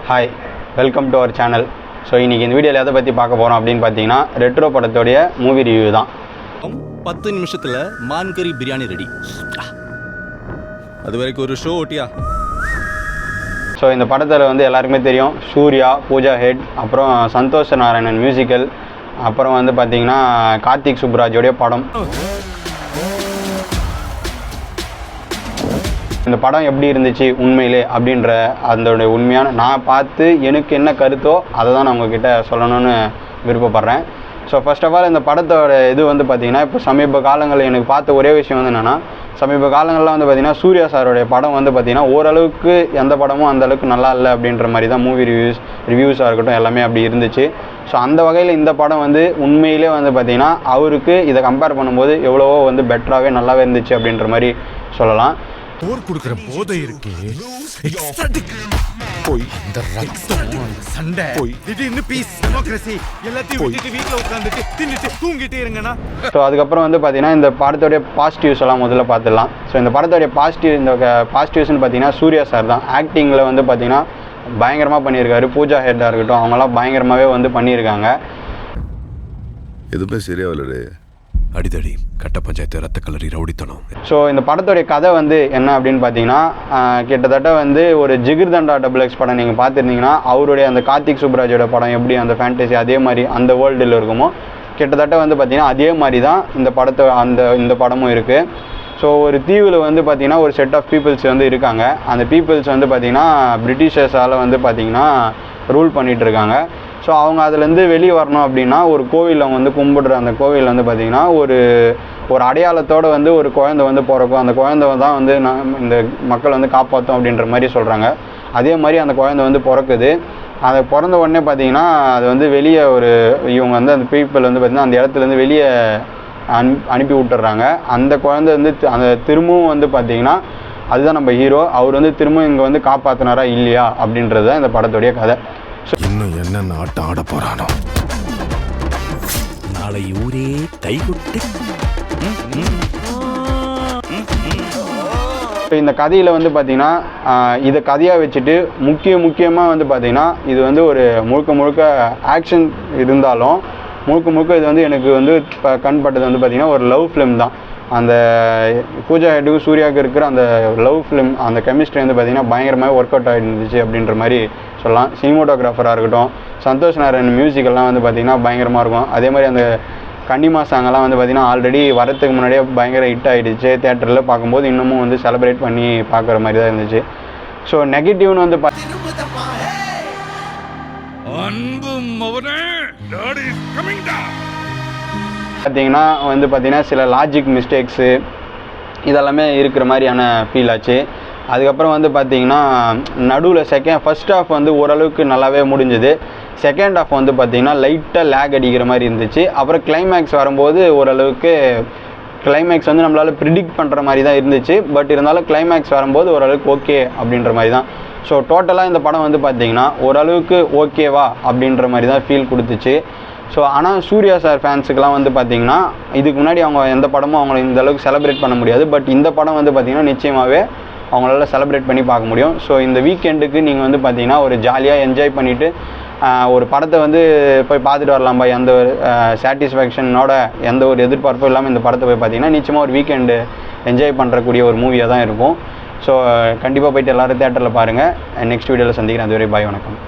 Hi, welcome to our channel. So இன்றைக்கி இந்த வீடியோவில் எதை பற்றி பார்க்க போகிறோம் அப்படின்னு பார்த்தீங்கன்னா ரெட்ரோ படத்தோடைய மூவி ரிவ்யூ தான். 10 நிமிஷத்தில் மான்கறி பிரியாணி ரெடி. அது வரைக்கும் ஒரு ஷோ ஓட்டியா. ஸோ இந்த படத்தில் வந்து எல்லாருக்குமே தெரியும், சூர்யா, பூஜா ஹெட், அப்புறம் சந்தோஷ் நாராயணன் மியூசிக்கல், அப்புறம் வந்து பார்த்தீங்கன்னா கார்த்திக் சுப்ராஜோடைய படம். இந்த படம் எப்படி இருந்துச்சு உண்மையிலே அப்படின்ற அதோடைய உண்மையான நான் பார்த்து எனக்கு என்ன கருத்தோ அதை தான் நான் உங்ககிட்ட சொல்லணும்னு விருப்பப்படுறேன். ஸோ ஃபர்ஸ்ட் ஆஃப் ஆல் இந்த படத்தோட இது வந்து பார்த்திங்கன்னா இப்போ சமீப காலங்களில் எனக்கு பார்த்த ஒரே விஷயம் வந்து என்னென்னா, சமீப காலங்களில் வந்து பார்த்திங்கன்னா சூர்யா சாரோடைய படம் வந்து பார்த்திங்கன்னா ஓரளவுக்கு எந்த படமும் அந்தளவுக்கு நல்லா இல்லை அப்படின்ற மாதிரி தான் மூவி ரிவ்யூஸாக இருக்கட்டும் எல்லாமே அப்படி இருந்துச்சு. ஸோ அந்த வகையில் இந்த படம் வந்து உண்மையிலே வந்து பார்த்திங்கன்னா அவருக்கு இதை கம்பேர் பண்ணும்போது எவ்வளவோ வந்து பெட்டராகவே நல்லாவே இருந்துச்சு அப்படின்ற மாதிரி சொல்லலாம். போர் கொடுக்கிற போதை இருக்கு. போய் இந்த ரத்தம் சண்டை போய் திடீர்னு பீஸ் டெமோக்ரஸி எல்லாத்தையும் விட்டுட்டு வீட்டில் உட்காந்துட்டு தின்னுட்டு தூங்கிட்டே இருங்கண்ணா. ஸோ அதுக்கப்புறம் வந்து பார்த்தீங்கன்னா இந்த படத்தோடைய பாசிட்டிவ்ஸ் எல்லாம் முதல்ல பார்த்துடலாம். ஸோ இந்த படத்தோடைய பாசிட்டிவ்ஸ்னு பார்த்தீங்கன்னா சூர்யா சார் தான். ஆக்டிங்கில் வந்து பார்த்தீங்கன்னா பயங்கரமாக பண்ணியிருக்காரு. பூஜா ஹெட்டாக இருக்கட்டும், அவங்களாம் பயங்கரமாகவே வந்து பண்ணியிருக்காங்க. எதுவுமே சரியா இல்லையே. அடிதடி, கட்ட பஞ்சாயத்து, ரத்த கலரி, ரவுடித்தனம். ஸோ இந்த படத்தோடைய கதை வந்து என்ன அப்படின்னு பார்த்தீங்கன்னா, கிட்டத்தட்ட வந்து ஒரு ஜிகிர்தண்டா XX படம் நீங்கள் பார்த்துருந்தீங்கன்னா அவருடைய அந்த கார்த்திக் சுப்ராஜோட படம் எப்படி அந்த ஃபேண்டசி அதே மாதிரி அந்த வேர்ல்டில் இருக்குமோ கிட்டத்தட்ட வந்து பார்த்திங்கன்னா அதே மாதிரி தான் இந்த படமும் இருக்குது. ஸோ ஒரு தீவில் வந்து பார்த்திங்கன்னா ஒரு செட் ஆஃப் பீப்புள்ஸ் வந்து இருக்காங்க. அந்த பீப்புள்ஸ் வந்து பார்த்திங்கன்னா பிரிட்டிஷர்ஸால் வந்து பார்த்திங்கன்னா ரூல் பண்ணிகிட்ருக்காங்க. ஸோ அவங்க அதுலேருந்து வெளியே வரணும் அப்படின்னா ஒரு கோவிலில் அவங்க வந்து கும்பிடுற அந்த கோவிலில் வந்து பார்த்திங்கன்னா ஒரு அடையாளத்தோடு வந்து ஒரு குழந்தை வந்து பிறக்கும். அந்த குழந்தை தான் வந்து இந்த மக்கள் வந்து காப்பாற்றும் அப்படின்ற மாதிரி சொல்கிறாங்க. அதே மாதிரி அந்த குழந்தை வந்து பிறக்குது. அதை பிறந்த உடனே பார்த்திங்கன்னா அது வந்து வெளியே இவங்க வந்து அந்த பீப்புள் வந்து பார்த்திங்கன்னா அந்த இடத்துலேருந்து வெளியே அனுப்பி விட்டுறாங்க. அந்த குழந்தை வந்து அந்த திரும்பவும் வந்து பார்த்திங்கன்னா அதுதான் நம்ம ஹீரோ. அவர் வந்து திரும்பவும் இங்கே வந்து காப்பாற்றினாரா இல்லையா அப்படின்றது தான் இந்த படத்துடைய கதை. இன்னும் என்ன ஆட்டம் ஆட போறானோ. நாளை ஊரே கைகுட்டி. இந்த கதையில் வந்து பார்த்திங்கன்னா இதை கதையாக வச்சுட்டு முக்கியமாக வந்து பார்த்திங்கன்னா இது வந்து ஒரு முழுக்க ஆக்ஷன் இருந்தாலும் முழுக்க இது வந்து எனக்கு வந்து இப்போ கண்பட்டது வந்து பார்த்திங்கன்னா ஒரு லவ் ஃபிலிம் தான். அந்த பூஜா ஹெட்டுக்கும் சூர்யாவுக்கு இருக்கிற அந்த லவ் ஃபிலிம் அந்த கெமிஸ்ட்ரி வந்து பார்த்திங்கன்னா பயங்கரமாக ஒர்க் அவுட் ஆகிருந்துச்சு அப்படின்ற மாதிரி சொல்லலாம். சினிமோட்டோகிராஃபராக இருக்கட்டும், சந்தோஷ் நாராயணன் மியூசிக்கெல்லாம் வந்து பார்த்திங்கன்னா பயங்கரமாக இருக்கும். அதே மாதிரி அந்த கன்னிமா சாங்கெல்லாம் வந்து பார்த்திங்கன்னா ஆல்ரெடி வரத்துக்கு முன்னாடியே பயங்கர ஹிட் ஆகிடுச்சு. தேட்டரில் பார்க்கும்போது இன்னமும் வந்து செலிப்ரேட் பண்ணி பார்க்குற மாதிரி தான் இருந்துச்சு. ஸோ நெகட்டிவ்னு வந்து பார்த்தீங்கன்னா வந்து பார்த்திங்கன்னா சில லாஜிக் மிஸ்டேக்ஸு இதெல்லாமே இருக்கிற மாதிரியான ஃபீல் ஆச்சு. அதுக்கப்புறம் வந்து பார்த்திங்கன்னா நடுவில் ஃபர்ஸ்ட் ஹாஃப் வந்து ஓரளவுக்கு நல்லாவே முடிஞ்சுது. செகண்ட் ஹாஃப் வந்து பார்த்திங்கன்னா லைட்டாக லேக் அடிக்கிற மாதிரி இருந்துச்சு. அப்புறம் கிளைமேக்ஸ் வரும்போது ஓரளவுக்கு கிளைமேக்ஸ் வந்து நம்மளால் ப்ரிடிக்ட் பண்ணுற மாதிரி தான் இருந்துச்சு. பட் இருந்தாலும் கிளைமேக்ஸ் வரும்போது ஓரளவுக்கு ஓகே அப்படின்ற மாதிரி தான். ஸோ டோட்டலாக இந்த படம் வந்து பார்த்திங்கன்னா ஓரளவுக்கு ஓகேவா அப்படின்ற மாதிரி தான் ஃபீல் கொடுத்துச்சு. ஸோ ஆனால் சூர்யா சார் ஃபேன்ஸுக்கெலாம் வந்து பார்த்திங்கன்னா இதுக்கு முன்னாடி அவங்க எந்த படமும் அவங்கள இந்த அளவுக்கு செலிப்ரேட் பண்ண முடியாது. பட் இந்த படம் வந்து பார்த்திங்கன்னா நிச்சயமாகவே அவங்களால செலிப்ரேட் பண்ணி பார்க்க முடியும். ஸோ இந்த வீக்கெண்டுக்கு நீங்கள் வந்து பார்த்திங்கன்னா ஒரு ஜாலியாக என்ஜாய் பண்ணிவிட்டு ஒரு படத்தை வந்து போய் பார்த்துட்டு வரலாம்பா. எந்த ஒரு சாட்டிஸ்ஃபேக்ஷனோட எந்த ஒரு எதிர்பார்ப்பும் இல்லாமல் இந்த படத்தை போய் பார்த்திங்கன்னா நிச்சயமாக ஒரு வீக்கெண்டு என்ஜாய் பண்ணுறக்கூடிய ஒரு மூவியாக தான் இருக்கும். ஸோ கண்டிப்பாக போய்ட்டு எல்லோரும் தேட்டரில் பாருங்கள். நெக்ஸ்ட் வீடியோவில் சந்திக்கிறேன். அதுவரை பாய், வணக்கம்.